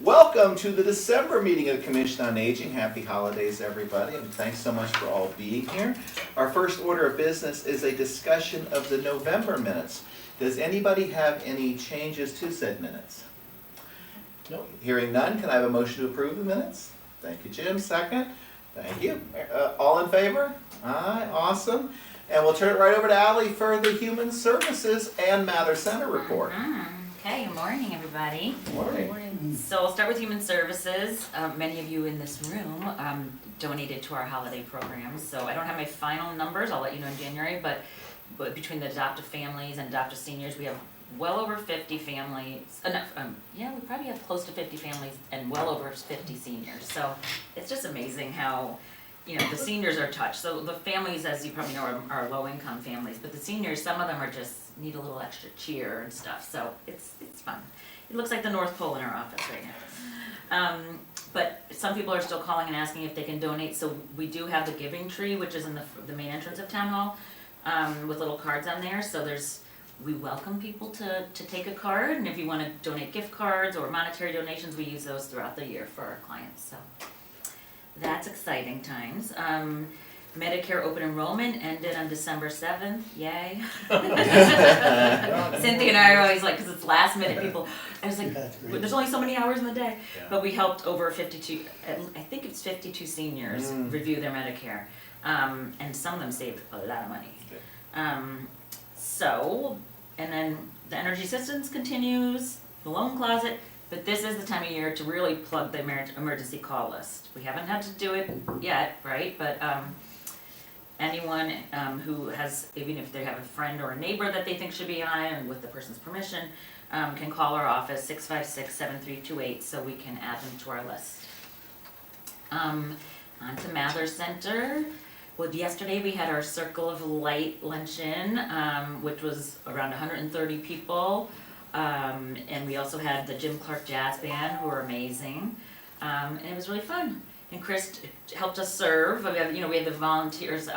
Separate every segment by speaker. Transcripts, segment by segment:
Speaker 1: Welcome to the December meeting of the Commission on Aging. Happy holidays, everybody, and thanks so much for all being here. Our first order of business is a discussion of the November minutes. Does anybody have any changes to said minutes? No. Hearing none, can I have a motion to approve the minutes? Thank you, Jim. Second. Thank you. All in favor? Aye, awesome. And we'll turn it right over to Allie for the Human Services and Mather Center report.
Speaker 2: Okay, good morning, everybody.
Speaker 1: Morning.
Speaker 2: So I'll start with Human Services. Many of you in this room donated to our holiday programs. So I don't have my final numbers. I'll let you know in January. But between the adoptive families and adoptive seniors, we have well over 50 families. We probably have close to 50 families and well over 50 seniors. So it's just amazing how, the seniors are touched. So the families, as you probably know, are low-income families. But the seniors, some of them are just need a little extra cheer and stuff. So it's fun. It looks like the North Pole in our office right now. But some people are still calling and asking if they can donate. So we do have the giving tree, which is in the main entrance of Town Hall, with little cards on there. So we welcome people to take a card, and if you want to donate gift cards or monetary donations, we use those throughout the year for our clients. So that's exciting times. Medicare open enrollment ended on December 7th. Yay. Cynthia and I are always like, because it's last minute, people, I was like, there's only so many hours in the day. Yeah. But we helped over 52, I think it's 52 seniors review their Medicare. And some of them saved a lot of money. Okay. And then the energy assistance continues, the loan closet, but this is the time of year to really plug the emergency call list. We haven't had to do it yet, right? But anyone who has, even if they have a friend or a neighbor that they think should be on it, and with the person's permission, can call our office, 656-7328, so we can add them to our list. On to Mather Center. Well, yesterday we had our Circle of Light luncheon, which was around 130 people. And we also had the Jim Clark Jazz Band, who were amazing. And it was really fun. And Chris helped us serve. We had the volunteers,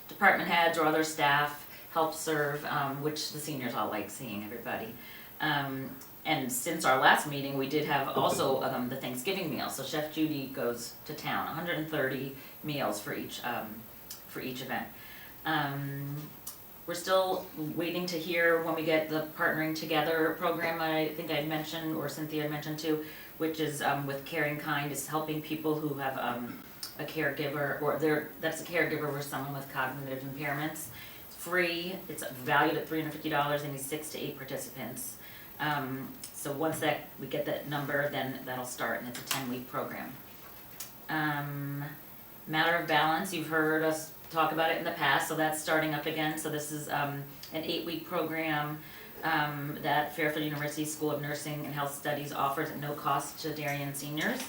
Speaker 2: department heads or other staff help serve, which the seniors all like seeing everybody. And since our last meeting, we did have also the Thanksgiving meal. So Chef Judy goes to town, 130 meals for each event. We're still waiting to hear when we get the Partnering Together program I think I had mentioned, or Cynthia had mentioned too, which is with Caring Kind. Is helping people who have a caregiver, or that's a caregiver for someone with cognitive impairments. It's free. It's valued at $350. They need 6 to 8 participants. So once we get that number, then that'll start, and it's a 10-week program. Matter of Balance, you've heard us talk about it in the past, so that's starting up again. So this is an 8-week program that Fairfield University School of Nursing and Health Studies offers at no cost to Darien seniors.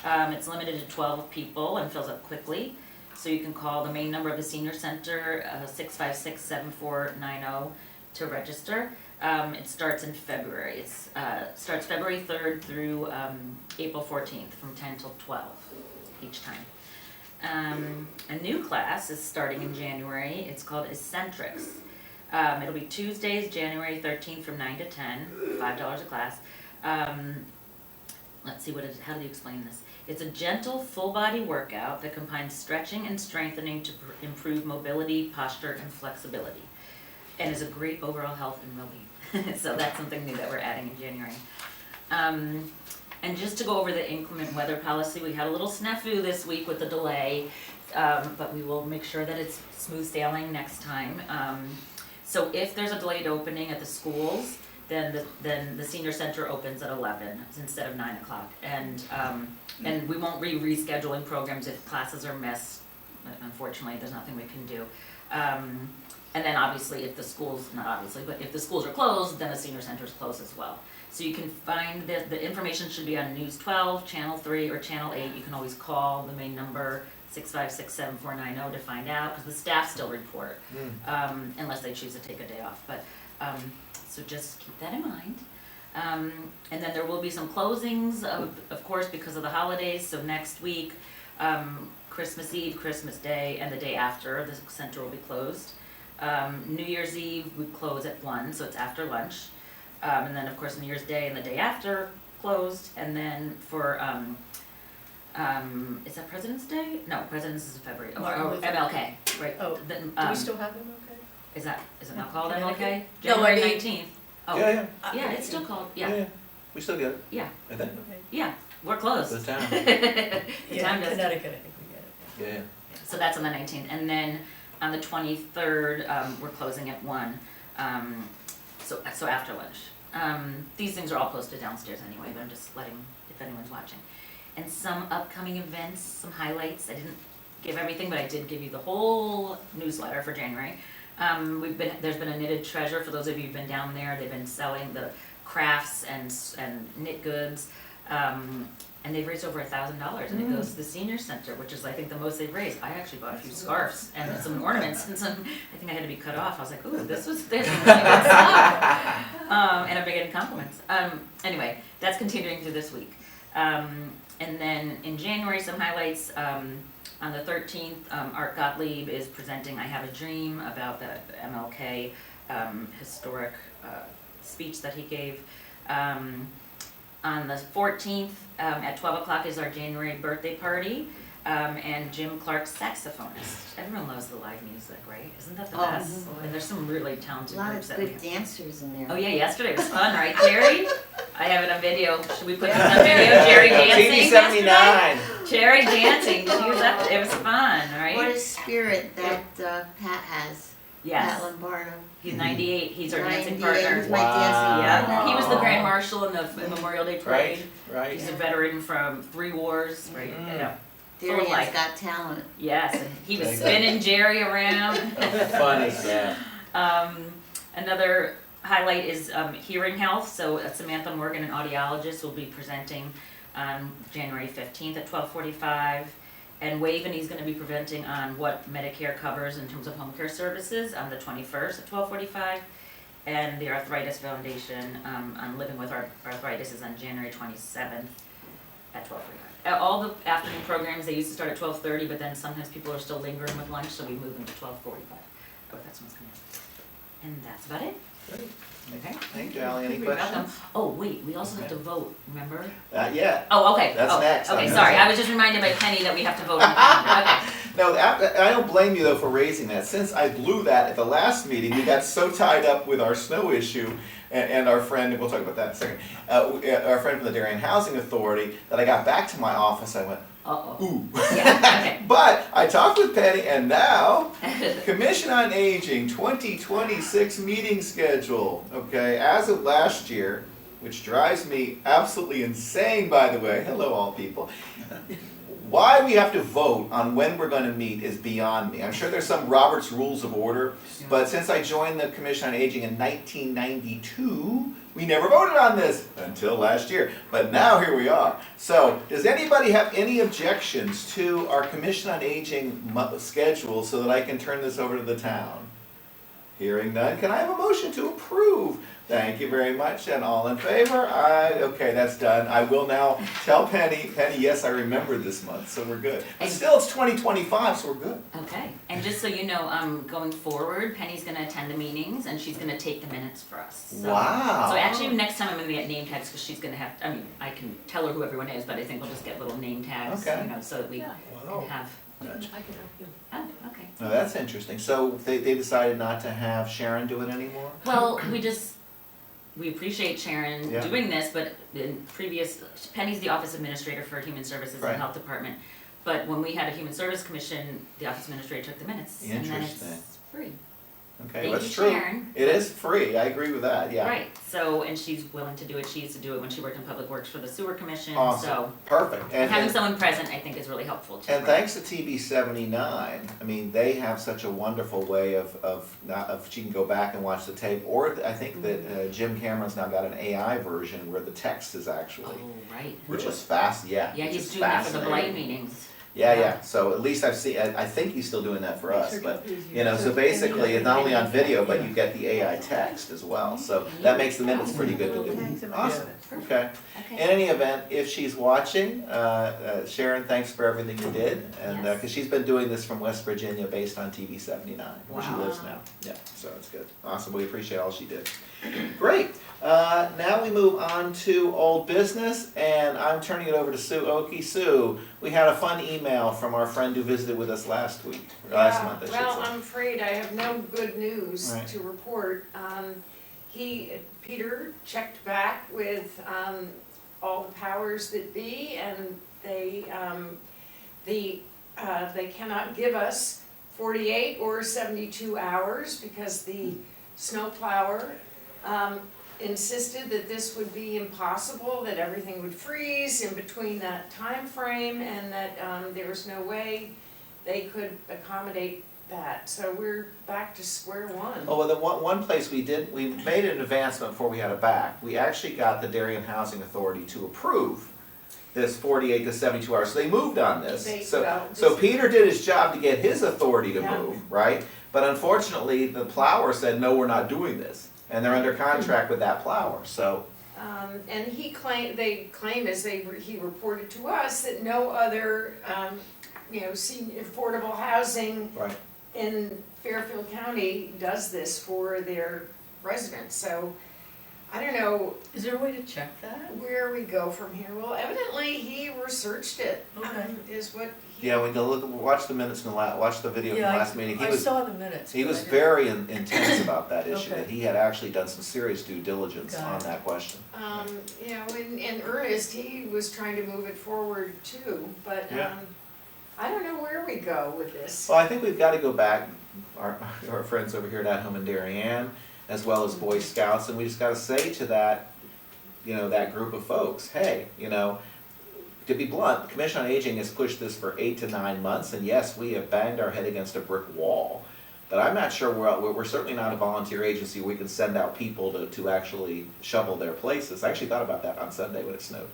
Speaker 2: It's limited to 12 people and fills up quickly. So you can call the main number of the senior center, 656-7490, to register. It starts in February. It starts February 3rd through April 14th from 10 till 12 each time. A new class is starting in January. It's called Eccentrics. It'll be Tuesdays, January 13th from 9 to 10, $5 a class. Let's see, how do you explain this? It's a gentle, full-body workout that combines stretching and strengthening to improve mobility, posture, and flexibility, and is a great overall health and well-being. So that's something new that we're adding in January. And just to go over the inclement weather policy, we had a little snafu this week with the delay, but we will make sure that it's smooth sailing next time. So if there's a delayed opening at the schools, then the senior center opens at 11 instead of 9 o'clock. And we won't be rescheduling programs if classes are missed. Unfortunately, there's nothing we can do. And then obviously if the schools, not obviously, but if the schools are closed, then the senior center is closed as well. So you can find the information should be on News 12, Channel 3, or Channel 8. You can always call the main number, 656-7490, to find out, because the staff still report, unless they choose to take a day off. But so just keep that in mind. And then there will be some closings, of course, because of the holidays. So next week, Christmas Eve, Christmas Day, and the day after, the center will be closed. New Year's Eve, we close at 1, so it's after lunch. And then, of course, New Year's Day and the day after, closed, and then for, is that President's Day? No, President's is in February.
Speaker 3: Martin Luther.
Speaker 2: MLK, right.
Speaker 3: Oh,
Speaker 2: Then,
Speaker 3: do we still have them okay?
Speaker 2: is it not called
Speaker 3: Connecticut?
Speaker 2: MLK?
Speaker 3: No, I
Speaker 2: January
Speaker 3: mean-
Speaker 2: 19th. Oh,
Speaker 1: Yeah,
Speaker 2: yeah, it's still called,
Speaker 1: yeah,
Speaker 2: yeah,
Speaker 1: yeah. We still get it,
Speaker 2: yeah,
Speaker 1: I think.
Speaker 3: Okay.
Speaker 2: yeah, we're closed.
Speaker 1: The town.
Speaker 2: The
Speaker 3: Yeah,
Speaker 2: town does.
Speaker 3: Connecticut, I think we get it.
Speaker 1: Yeah.
Speaker 2: So that's on the 19th, and then on the 23rd, we're closing at 1, so after lunch. These things are all posted downstairs anyway, but I'm just letting, if anyone's watching. And some upcoming events, some highlights, I didn't give everything, but I did give you the whole newsletter for January. There's been a knitted treasure, for those of you who've been down there, they've been selling the crafts and knit goods. And they've raised over $1,000, and it goes to the senior center, which is, I think, the most they've raised. I actually bought a few scarves and some ornaments, and some, I think I had to be cut off. I was like, ooh, there's some really good stuff. And I've been getting compliments. Anyway, that's continuing through this week. And then in January, some highlights. On the 13th, Art Gottlieb is presenting I Have a Dream about the MLK historic speech that he gave. On the 14th, at 12 o'clock is our January birthday party, and Jim Clark's saxophonist. Everyone loves the live music, right? Isn't that the best? And there's some really
Speaker 4: A
Speaker 2: talented
Speaker 4: lot
Speaker 2: groups
Speaker 4: of
Speaker 2: that we
Speaker 4: good
Speaker 2: have.
Speaker 4: dancers in there.
Speaker 2: Oh yeah, yesterday was fun, right, Jerry? I have it on video. Should we put this on video? Jerry dancing yesterday?
Speaker 1: TV79.
Speaker 2: Jerry dancing. She was up. It was fun, right?
Speaker 4: What a spirit that Pat has.
Speaker 2: Yes.
Speaker 4: Pat Lombardo.
Speaker 2: He's 98. He's our dancing
Speaker 4: 98,
Speaker 2: partner.
Speaker 4: he's my
Speaker 1: Wow.
Speaker 4: dancing
Speaker 2: Yeah, he was the
Speaker 1: Wow.
Speaker 2: Grand Marshal in the Memorial Day Parade.
Speaker 1: Right,
Speaker 2: He's
Speaker 1: right.
Speaker 2: a veteran from 3 wars, right?
Speaker 1: Mhm.
Speaker 2: Yeah. Full of
Speaker 4: Darian's
Speaker 2: life.
Speaker 4: got talent.
Speaker 2: Yes, and he was
Speaker 1: Thank you.
Speaker 2: spinning Jerry around.
Speaker 1: Funny, yeah.
Speaker 2: Another highlight is hearing health. So Samantha Morgan, an audiologist, will be presenting on January 15th at 12:45. And Waveney's going to be presenting on what Medicare covers in terms of home care services on the 21st at 12:45. And the Arthritis Foundation on living with arthritis is on January 27th at 12:45. All the afternoon programs, they used to start at 12:30, but then sometimes people are still lingering with lunch, so we move them to 12:45. Oh, that's what's coming up. And that's about it.
Speaker 1: Great.
Speaker 2: Okay.
Speaker 1: Thank you, Ally. Any
Speaker 2: You're welcome.
Speaker 1: questions?
Speaker 2: Oh, wait, we also have to vote, remember?
Speaker 1: Not yet.
Speaker 2: Oh, okay.
Speaker 1: That's
Speaker 2: Oh,
Speaker 1: next.
Speaker 2: Okay,
Speaker 1: I'm
Speaker 2: sorry,
Speaker 1: gonna-
Speaker 2: I was just reminded by Penny that we have to vote on the calendar. Okay.
Speaker 1: No, I don't blame you though for raising that. Since I blew that at the last meeting, we got so tied up with our snow issue and our friend, and we'll talk about that in a second, our friend from the Darien Housing Authority, that I got back to my office, I went,
Speaker 2: Uh-oh.
Speaker 1: ooh.
Speaker 2: Yeah,
Speaker 1: But I talked with Penny, and now, Commission on Aging 2026 meeting schedule, okay, as of last year, which drives me absolutely insane, by the way, hello all people. Why we have to vote on when we're gonna meet is beyond me. I'm sure there's some Robert's Rules of Order, but since I joined the Commission on Aging in 1992, we never voted on this until last year, but now here we are. So, does anybody have any objections to our Commission on Aging schedule so that I can turn this over to the town? Hearing none, can I have a motion to approve? Thank you very much, and all in favor? Okay, that's done. I will now tell Penny, yes, I remembered this month, so we're good. But still, it's 2025, so we're good.
Speaker 2: Okay, and just so you know, going forward, Penny's gonna attend the meetings and she's gonna take the minutes for us. So-
Speaker 1: Wow.
Speaker 2: So actually, next time I'm gonna get name tags, because she's gonna have, I mean, I can tell her who everyone is, but I think we'll just get little name tags,
Speaker 1: Okay.
Speaker 2: you know, so that we can have,
Speaker 3: I can help you.
Speaker 2: oh, okay.
Speaker 1: Now that's interesting. So they decided not to have Sharon do it anymore?
Speaker 2: Well, we appreciate Sharon
Speaker 1: Yeah.
Speaker 2: doing this, but in previous, Penny's the office administrator for Human Services
Speaker 1: Right.
Speaker 2: and Health Department. But when we had a Human Service Commission, the office administrator took the minutes, and then
Speaker 1: Interesting.
Speaker 2: it's free.
Speaker 1: Okay,
Speaker 2: Thank
Speaker 1: that's
Speaker 2: you,
Speaker 1: true.
Speaker 2: Sharon.
Speaker 1: It is free, I agree with that, yeah.
Speaker 2: Right, so, and she's willing to do it, she used to do it when she worked in Public Works for the Sewer Commission,
Speaker 1: Awesome.
Speaker 2: so
Speaker 1: Perfect.
Speaker 2: having someone present, I think, is really helpful too.
Speaker 1: And
Speaker 2: right?
Speaker 1: thanks to TB79, I mean, they have such a wonderful way of she can go back and watch the tape, or I think that Jim Cameron's now got an AI version where the text is actually,
Speaker 2: Oh, right.
Speaker 1: which is fast, yeah.
Speaker 2: Yeah,
Speaker 1: which
Speaker 2: he's
Speaker 1: is
Speaker 2: doing that for the blight
Speaker 1: fascinating.
Speaker 2: meetings.
Speaker 1: Yeah, so at least I've seen, I think he's still doing that for us, but, you know, so basically, it's not only on video, but you get the AI text as well, so that makes the minutes pretty good to do. Awesome, okay. In
Speaker 2: Okay,
Speaker 1: any event, if she's watching, Sharon, thanks for everything you did, and,
Speaker 2: Yes.
Speaker 1: because she's been doing this from West Virginia based on TV79, where she
Speaker 2: Wow.
Speaker 1: lives now. Yeah, so it's good. Awesome, we appreciate all she did. Great, Now we move on to old business, and I'm turning it over to Sue Oki. Sue, we had a fun email from our friend who visited with us last week, or last month, I should say.
Speaker 3: Well, I'm afraid I have no good news
Speaker 1: Right.
Speaker 3: to report. Peter checked back with, all the powers that be, and they cannot give us 48 or 72 hours because the snowplower, insisted that this would be impossible, that everything would freeze in between that time frame, and that, there was no way they could accommodate that. So we're back to square one.
Speaker 1: Oh, well, the one place we made an advancement before we had it back. We actually got the Darien Housing Authority to approve this 48 to 72 hours, so they moved on this. So Peter did his job to get his authority to
Speaker 3: Yeah.
Speaker 1: move, right? But unfortunately, the plower said, no, we're not doing this. And they're under contract with that plower, so.
Speaker 3: And he reported to us that no other, senior affordable housing
Speaker 1: Right.
Speaker 3: in Fairfield County does this for their residents, so I don't know
Speaker 2: Is there a way to check that?
Speaker 3: where we go from here. Well, evidently he researched it,
Speaker 2: Okay.
Speaker 3: is what he.
Speaker 1: Yeah, we can watch the minutes from watch the video from the last meeting.
Speaker 2: I saw the minutes.
Speaker 1: He
Speaker 2: but
Speaker 1: was
Speaker 2: I didn't-
Speaker 1: very intense about that issue,
Speaker 2: Okay.
Speaker 1: that he had actually done some serious due diligence
Speaker 2: Got
Speaker 1: on
Speaker 2: it.
Speaker 1: that question.
Speaker 3: In earnest, he was trying to move it forward too, but,
Speaker 1: Yeah.
Speaker 3: I don't know where we go with this.
Speaker 1: Well, I think we've got to go back, our friends over here at Home in Darien, as well as Boy Scouts, and we just got to say to that, that group of folks, hey, to be blunt, the Commission on Aging has pushed this for 8 to 9 months, and yes, we have banged our head against a brick wall. But I'm not sure, we're certainly not a volunteer agency where we can send out people to actually shovel their places. I actually thought about that on Sunday when it snowed.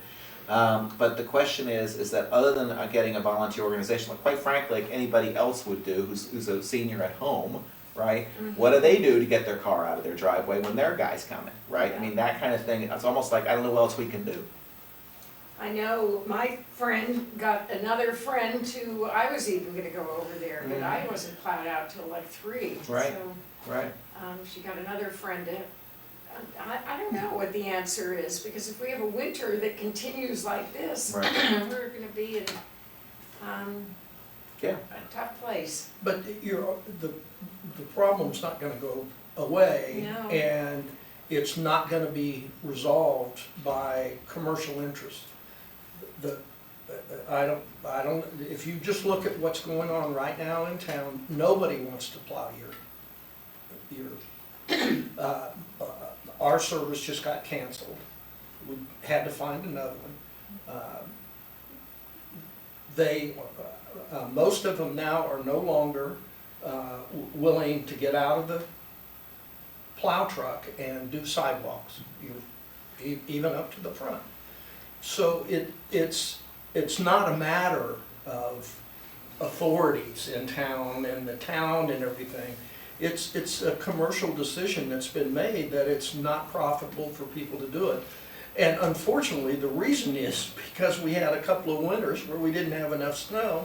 Speaker 1: But the question is that other than getting a volunteer organization, like quite frankly, like anybody else would do who's a senior at home, right? What do they do to get their car out of their driveway when their guy's coming, right? I mean, that kind of thing, it's almost like, I don't know what else we can do.
Speaker 3: I know my friend got another friend I was even gonna go over there, but I wasn't plowed out till like 3.
Speaker 1: Right.
Speaker 3: So,
Speaker 1: Right.
Speaker 3: she got another friend I don't know what the answer is, because if we have a winter that continues like this,
Speaker 1: Right.
Speaker 3: we're gonna be in,
Speaker 1: Yeah.
Speaker 3: a tough place.
Speaker 5: But the problem's not gonna go away.
Speaker 3: No.
Speaker 5: And it's not gonna be resolved by commercial interest. If you just look at what's going on right now in town, nobody wants to plow our service just got canceled. We had to find another one. Most of them now are no longer willing to get out of the plow truck and do sidewalks, even up to the front. So it's not a matter of authorities in town and the town and everything. It's a commercial decision that's been made that it's not profitable for people to do it. And unfortunately, the reason is because we had a couple of winters where we didn't have enough snow.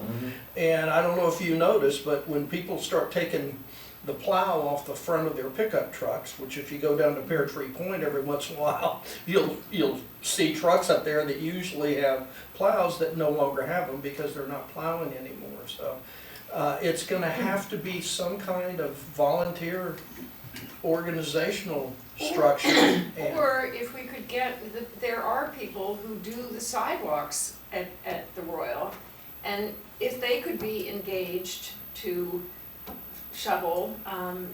Speaker 5: And I don't know if you noticed, but when people start taking the plow off the front of their pickup trucks, which if you go down to Pear Tree Point every once in a while, you'll see trucks up there that usually have plows that no longer have them because they're not plowing anymore. So it's gonna have to be some kind of volunteer organizational structure.
Speaker 3: Or if we could there are people who do the sidewalks at the Royal, and if they could be engaged to shovel, on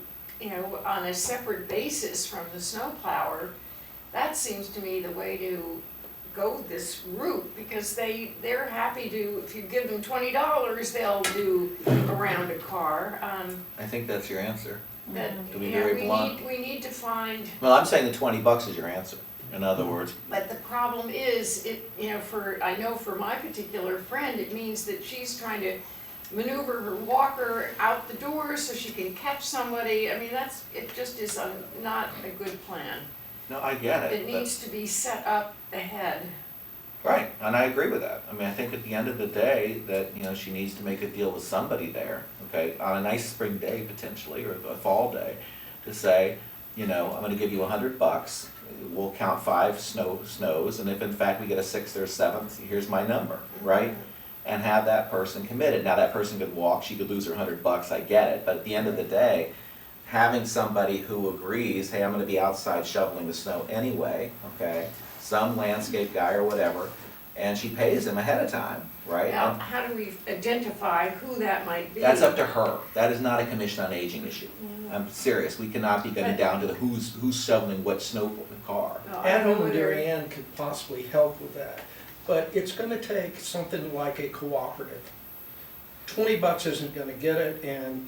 Speaker 3: a separate basis from the snowplower, that seems to me the way to go this route, because they're happy to, if you give them $20, they'll do around a car.
Speaker 1: I think that's your answer. To be
Speaker 3: Yeah,
Speaker 1: very blunt.
Speaker 3: we need to find.
Speaker 1: Well, I'm saying the $20 is your answer, in other words.
Speaker 3: But the problem is, I know for my particular friend, it means that she's trying to maneuver her walker out the door so she can catch somebody. I mean, it just is not a good plan.
Speaker 1: No, I get it.
Speaker 3: It needs to be set up ahead.
Speaker 1: Right, and I agree with that. I mean, I think at the end of the day, that, she needs to make a deal with somebody there, okay, on a nice spring day potentially, or a fall day, to say, you know, I'm gonna give you $100. We'll count 5 snows, and if in fact we get a 6th or a 7th, here's my number, right? And have that person committed. Now, that person could walk, she could lose her $100, I get it, but at the end of the day, having somebody who agrees, hey, I'm gonna be outside shoveling the snow anyway, okay? Some landscape guy or whatever, and she pays him ahead of time, right?
Speaker 3: Now,
Speaker 1: And
Speaker 3: how do we identify who that might be?
Speaker 1: that's up to her. That is not a Commission on Aging issue. I'm serious, we cannot be getting
Speaker 3: But-
Speaker 1: down to the who's shoveling what snow car.
Speaker 3: No, I don't know
Speaker 5: Adam and
Speaker 3: whether-
Speaker 5: Darien could possibly help with that, but it's gonna take something like a cooperative. $20 isn't gonna get it, and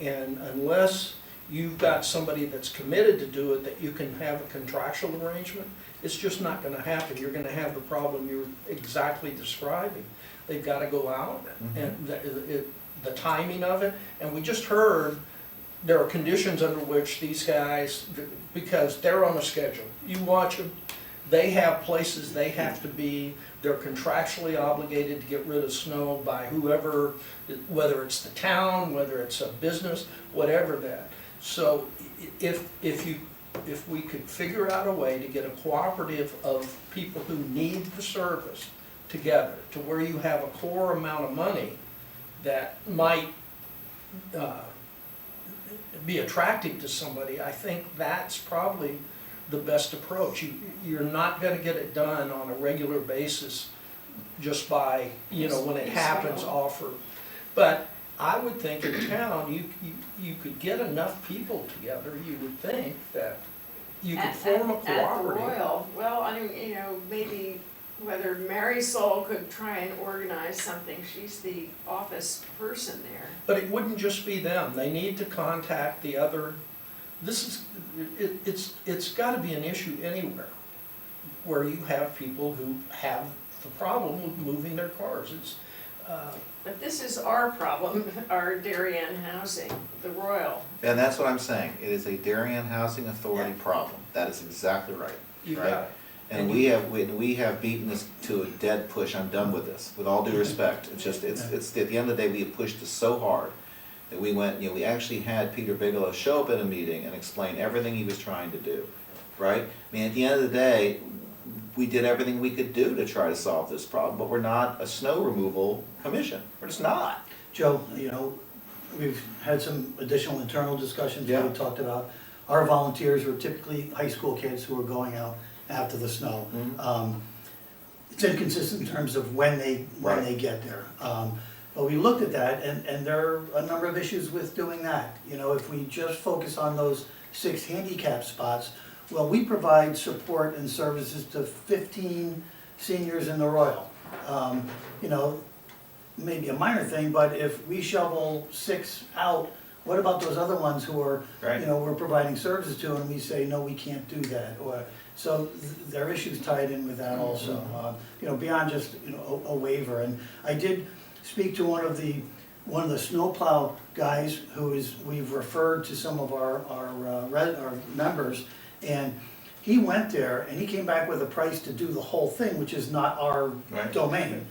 Speaker 5: unless you've got somebody that's committed to do it, that you can have a contractual arrangement, it's just not gonna happen. You're gonna have the problem you're exactly describing. They've gotta go out, and the timing of it, and we just heard there are conditions under which these guys, because they're on a schedule. You watch them, they have places they have to be, they're contractually obligated to get rid of snow by whoever, whether it's the town, whether it's a business, whatever that. So if we could figure out a way to get a cooperative of people who need the service together, to where you have a core amount of money that might be attractive to somebody, I think that's probably the best approach. You're not gonna get it done on a regular basis just by, you know, when it happens, offer. But I would think in town, you could get enough people together, you would think, that you could form a
Speaker 3: At the
Speaker 5: cooperative.
Speaker 3: Royal, well, I mean, you know, maybe whether Marisol could try and organize something, she's the office person there.
Speaker 5: But it wouldn't just be them, they need to contact the other, it's gotta be an issue anywhere where you have people who have the problem with moving their cars.
Speaker 3: But this is our problem, our Darien housing, the Royal.
Speaker 1: And that's what I'm saying, it is a Darien Housing Authority problem, that is exactly right.
Speaker 5: You
Speaker 1: Right.
Speaker 5: got it.
Speaker 1: And we have beaten this to a dead push, I'm done with this, with all due respect, it's just, it's, at the end of the day, we have pushed this so hard that we went, you know, we actually had Peter Bigelow show up in a meeting and explain everything he was trying to do, right? I mean, at the end of the day, we did everything we could do to try to solve this problem, but we're not a snow removal commission, we're just not.
Speaker 6: Joe, you know, we've had some additional internal discussions where
Speaker 1: Yeah.
Speaker 6: we talked about our volunteers were typically high school kids who are going out after the snow. It's inconsistent in terms of when they get there. But we looked at that, and there are a number of issues with doing that. You know, if we just focus on those 6 handicap spots, well, we provide support and services to 15 seniors in the Royal. You know, maybe a minor thing, but if we shovel 6 out, what about those other ones who are,
Speaker 1: Right.
Speaker 6: you know, we're providing services to, and we say, no, we can't do that, or, so there are issues tied in with that also, you know, beyond just, you know, a waiver. And I did speak to one of the snowplow guys we've referred to some of our members, and he went there and he came back with a price to do the whole thing, which is not our
Speaker 1: Right.
Speaker 6: domain.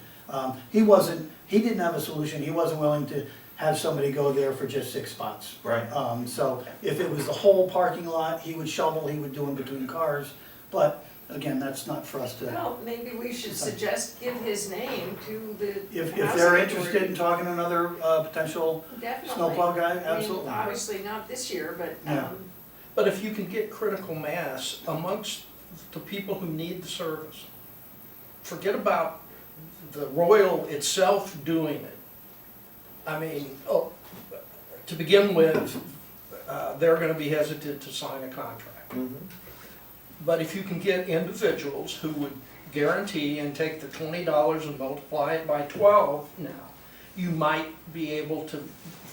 Speaker 6: He didn't have a solution, he wasn't willing to have somebody go there for just 6 spots.
Speaker 1: Right.
Speaker 6: So if it was the whole parking lot, he would shovel, he would do in between cars, but again, that's not for us to.
Speaker 3: Well, maybe we should suggest, give his name to the
Speaker 6: If
Speaker 3: housing
Speaker 6: they're interested
Speaker 3: authority.
Speaker 6: in talking to another potential
Speaker 3: Definitely.
Speaker 6: snowplow guy,
Speaker 3: I mean,
Speaker 6: absolutely.
Speaker 3: obviously not this year, but,
Speaker 6: Yeah.
Speaker 5: But if you can get critical mass amongst the people who need the service, forget about the Royal itself doing it. I mean, to begin with, they're gonna be hesitant to sign a contract. But if you can get individuals who would guarantee and take the $20 and multiply it by 12 now, you might be able to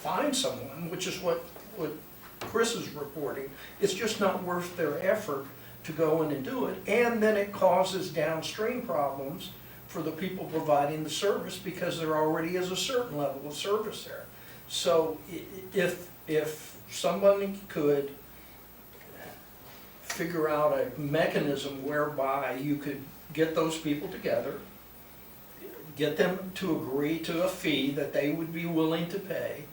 Speaker 5: find someone, which is what Chris is reporting. It's just not worth their effort to go in and do it, and then it causes downstream problems for the people providing the service, because there already is a certain level of service there. So if somebody could figure out a mechanism whereby you could get those people together, get them to agree to a fee that they would be willing to pay,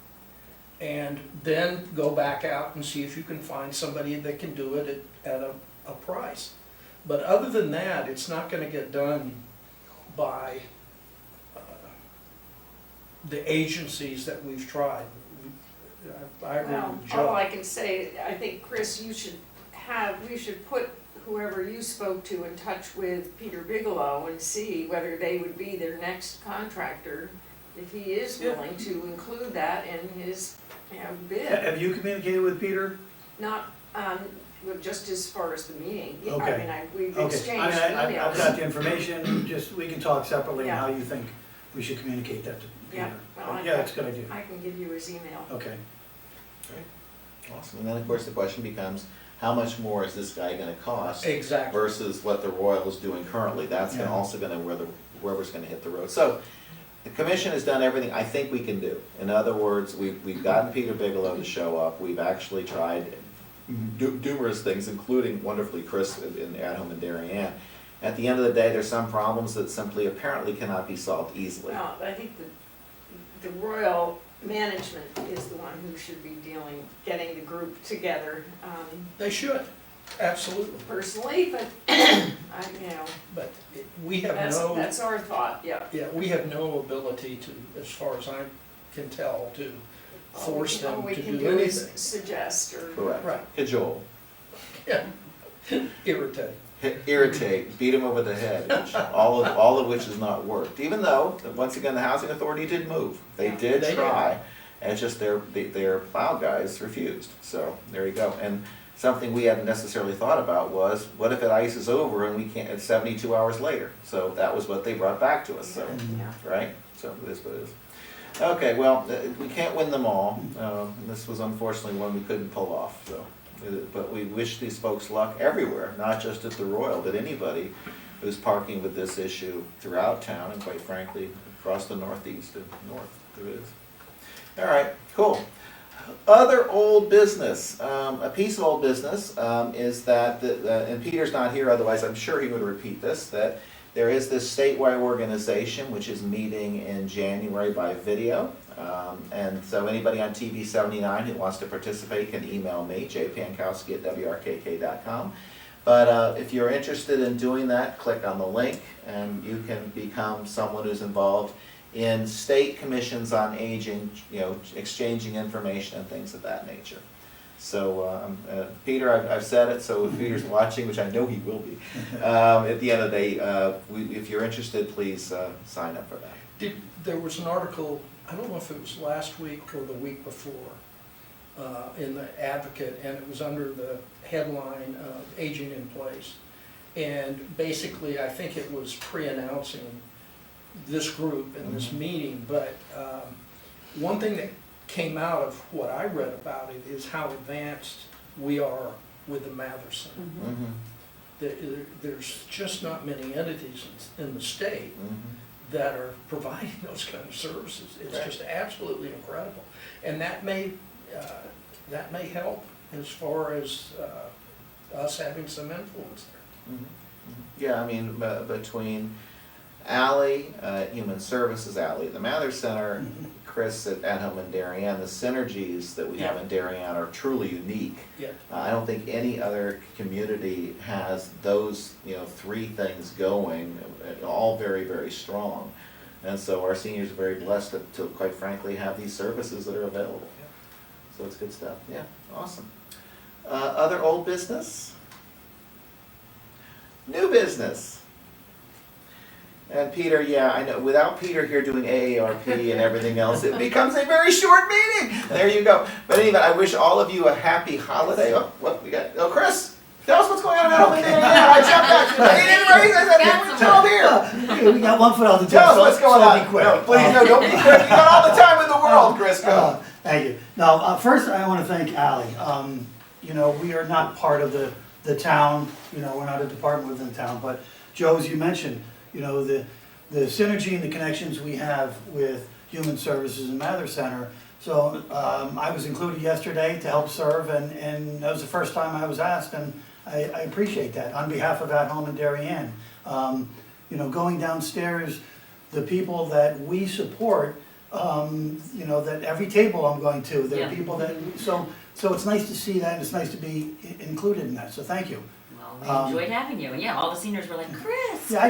Speaker 5: and then go back out and see if you can find somebody that can do it at a price. But other than that, it's not gonna get done by the agencies that we've tried. I agree
Speaker 3: Well,
Speaker 5: with Joe.
Speaker 3: all I can say, I think, Chris, we should put whoever you spoke to in touch with Peter Bigelow and see whether they would be their next contractor, if he is willing to include that in his, bid.
Speaker 6: Have you communicated with Peter?
Speaker 3: Not, well, just as far as the meeting. I
Speaker 6: Okay.
Speaker 3: mean, we've
Speaker 6: Okay,
Speaker 3: exchanged
Speaker 6: I mean, I've got
Speaker 3: emails.
Speaker 6: the information, just, we can talk separately on
Speaker 3: Yeah.
Speaker 6: how you think we should communicate that to
Speaker 3: Yeah,
Speaker 6: Peter.
Speaker 3: well,
Speaker 6: Yeah, that's a good idea.
Speaker 3: I can give you his email.
Speaker 6: Okay.
Speaker 1: Awesome, and then of course the question becomes, how much more is this guy gonna cost
Speaker 5: Exactly.
Speaker 1: versus what the Royal is doing currently? That's
Speaker 6: Yeah.
Speaker 1: also gonna, where the rubber's gonna hit the road. So, the commission has done everything I think we can do. In other words, we've gotten Peter Bigelow to show up, we've actually tried numerous things, including wonderfully Chris at home in Darien. At the end of the day, there's some problems that simply apparently cannot be solved easily.
Speaker 3: Well, I think the Royal management is the one who should be getting the group together,
Speaker 5: They should, absolutely.
Speaker 3: personally, but,
Speaker 5: But we have no.
Speaker 3: that's our thought, yeah.
Speaker 5: Yeah, we have no ability to, as far as I can tell, to force them
Speaker 3: All we
Speaker 5: to
Speaker 3: can
Speaker 5: do
Speaker 3: do is
Speaker 5: anything.
Speaker 3: suggest or.
Speaker 1: Correct.
Speaker 5: Right.
Speaker 1: Cajole,
Speaker 5: Yeah. Irritate.
Speaker 1: irritate, beat him over the head, which, all of which has not worked. Even though, once again, the housing authority did move. They
Speaker 3: Yeah.
Speaker 1: did
Speaker 5: They did.
Speaker 1: try, and it's just their plow guys refused. So, there you go. And something we hadn't necessarily thought about was, what if it ices over and we can't, it's 72 hours later? So that was what they brought back to us, so,
Speaker 3: Yeah.
Speaker 1: right? So it is what it is. Okay, well, we can't win them all. This was unfortunately one we couldn't pull off, so. But we wish these folks luck everywhere, not just at the Royal, but anybody who's parking with this issue throughout town and quite frankly, across the northeast and north, there is. All right, cool. Other old business, a piece of old business is that, and Peter's not here, otherwise I'm sure he would repeat this, that there is this statewide organization which is meeting in January by video. And so anybody on TV 79 who wants to participate can email me, jpankowski@wrkk.com. But if you're interested in doing that, click on the link and you can become someone who's involved in state commissions on aging, exchanging information and things of that nature. So, Peter, I've said it, so if Peter's watching, which I know he will be, at the end of the day, if you're interested, please sign up for that.
Speaker 5: There was an article, I don't know if it was last week or the week before, in the Advocate, and it was under the headline Aging in Place. And basically, I think it was pre-announcing this group and this meeting, but one thing that came out of what I read about it is how advanced we are with the Mather Center.
Speaker 1: Mm-hmm.
Speaker 5: There's just not many entities in the state that are providing those kind of services. It's
Speaker 1: Right.
Speaker 5: just absolutely incredible. And that may help as far as us having some influence there.
Speaker 1: Yeah, I mean, between Ally, Human Services Ally, the Mather Center, Chris at home in Darien, the synergies that we have in Darien are truly unique.
Speaker 5: Yeah.
Speaker 1: I don't think any other community has those, three things going, all very, very strong. And so our seniors are very blessed to quite frankly, have these services that are available. So it's good stuff. Yeah, awesome. Other old business? New business. And Peter, yeah, I know, without Peter here doing AARP and everything else, it becomes a very short meeting. There you go. But anyway, I wish all of you a happy holiday. Oh, what we got? Oh, Chris, tell us what's going on at home in Darien. I jumped at you. He didn't raise us. I said, tell him here.
Speaker 6: We got one foot out the door,
Speaker 1: Tell us
Speaker 6: so
Speaker 1: what's going
Speaker 6: so
Speaker 1: on.
Speaker 6: be quick.
Speaker 1: No, please, no, don't be quick. You got all the time in the world, Chris. Go.
Speaker 6: Thank you. Now, first I want to thank Ally. We are not part of the town, we're not a department within the town, but Joe, as you mentioned, the synergy and the connections we have with Human Services and Mather Center. So I was included yesterday to help serve, and that was the first time I was asked, and I appreciate that on behalf of At Home in Darien. Going downstairs, the people that we support, you know, that every table I'm going to, there are
Speaker 2: Yeah.
Speaker 6: people that, so it's nice to see that, and it's nice to be included in that, so thank you.
Speaker 2: Well, we enjoyed having you, and yeah, all the seniors were like, Chris,
Speaker 6: Yeah,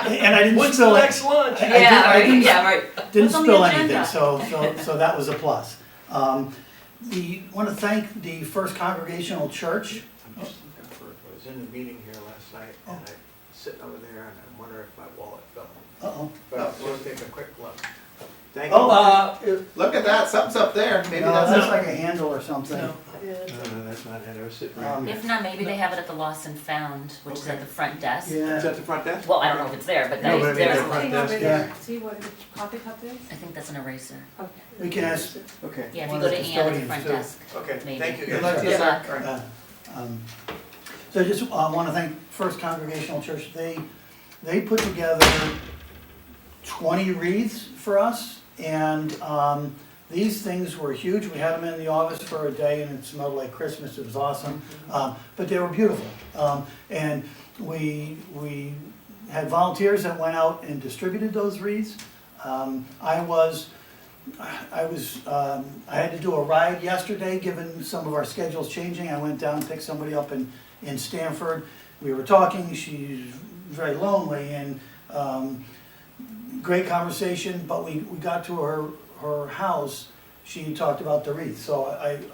Speaker 6: and I didn't
Speaker 5: When's the
Speaker 6: spill it.
Speaker 5: next lunch?
Speaker 6: I didn't-
Speaker 2: right.
Speaker 6: Didn't
Speaker 2: What's on
Speaker 6: spill
Speaker 2: the
Speaker 6: anything,
Speaker 2: agenda?
Speaker 6: so that was a plus. Want to thank the First Congregational Church.
Speaker 7: I was in the meeting here last night, and I sitting over there, and I'm wondering if my wallet fell.
Speaker 6: Uh-oh.
Speaker 7: But we'll take a quick look. Thank
Speaker 6: Oh,
Speaker 7: you.
Speaker 1: Look at that, something's up there, maybe
Speaker 6: No,
Speaker 1: that's
Speaker 6: that's
Speaker 1: it.
Speaker 6: like a handle or something.
Speaker 7: No, that's not it, I was sitting right
Speaker 6: Um,
Speaker 7: there.
Speaker 2: If not, maybe they have it at the Lost and Found, which is at the front desk.
Speaker 6: Yeah.
Speaker 7: Is that the front desk?
Speaker 2: Well, I don't know if it's there, but
Speaker 7: No, but I mean,
Speaker 2: there's,
Speaker 7: the front desk.
Speaker 8: over
Speaker 6: Yeah.
Speaker 8: there, see what the coffee cup is?
Speaker 2: I think that's an eraser.
Speaker 8: Okay.
Speaker 6: We can ask,
Speaker 7: Okay,
Speaker 2: Yeah, if
Speaker 6: One
Speaker 2: you
Speaker 6: of
Speaker 2: go
Speaker 6: the
Speaker 2: to Ann at the
Speaker 6: custodians,
Speaker 2: front
Speaker 6: too.
Speaker 2: desk.
Speaker 7: okay,
Speaker 2: Maybe.
Speaker 7: thank you.
Speaker 6: Good
Speaker 7: guys.
Speaker 6: luck to you,
Speaker 2: Good
Speaker 6: sir.
Speaker 2: luck.
Speaker 7: All right.
Speaker 6: So I just want to thank First Congregational Church. They put together 20 wreaths for us, and these things were huge. We had them in the office for a day, and it smelled like Christmas. It was awesome, but they were beautiful. And we had volunteers that went out and distributed those wreaths. I had to do a ride yesterday, given some of our schedules changing. I went down and picked somebody up in Stanford. We were talking, she's very lonely, and great conversation, but we got to her house. She talked about the wreath, so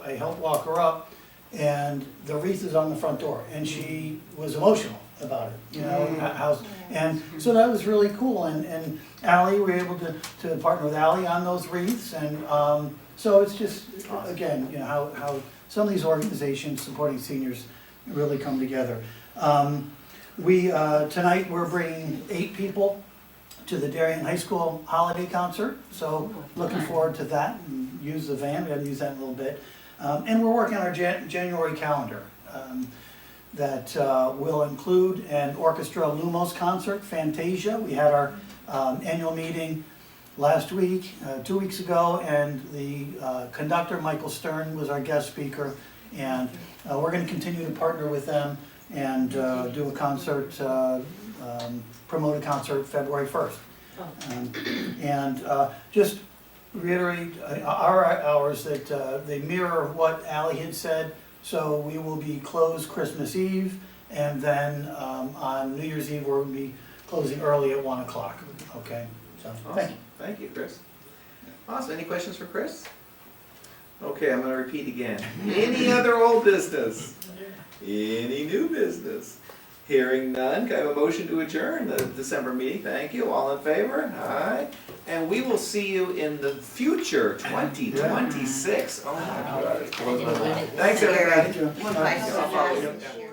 Speaker 6: I helped walk her up, and the wreath is on the front door, and she was emotional about it, you know, and so that was really cool, and Ally, we were able to partner with Ally on those wreaths, and so it's just, again, you know, how some of these organizations supporting seniors really come together. Tonight, we're bringing 8 people to the Darien High School holiday concert, so looking forward to that, and use the van, we haven't used that in a little bit. And we're working on our January calendar that will include an Orchestra Lumos concert, Fantasia. We had our annual meeting last week, 2 weeks ago, and the conductor, Michael Stern, was our guest speaker. And we're going to continue to partner with them and do a concert, promote a concert February 1st. And just reiterate our hours that they mirror what Ally had said. So we will be closed Christmas Eve, and then on New Year's Eve, we'll be closing early at 1 o'clock, okay? So, thank
Speaker 1: Awesome,
Speaker 6: you.
Speaker 1: thank you, Chris. Awesome, any questions for Chris? Okay, I'm gonna repeat again. Any other old business? Any new business? Hearing none, can I have a motion to adjourn the December meeting? Thank you, all in favor? Aye. And we will see you in the future, 2026. Oh my God.
Speaker 2: I didn't even-
Speaker 1: Thanks, everybody.
Speaker 4: One by
Speaker 1: I'll follow you.
Speaker 4: one.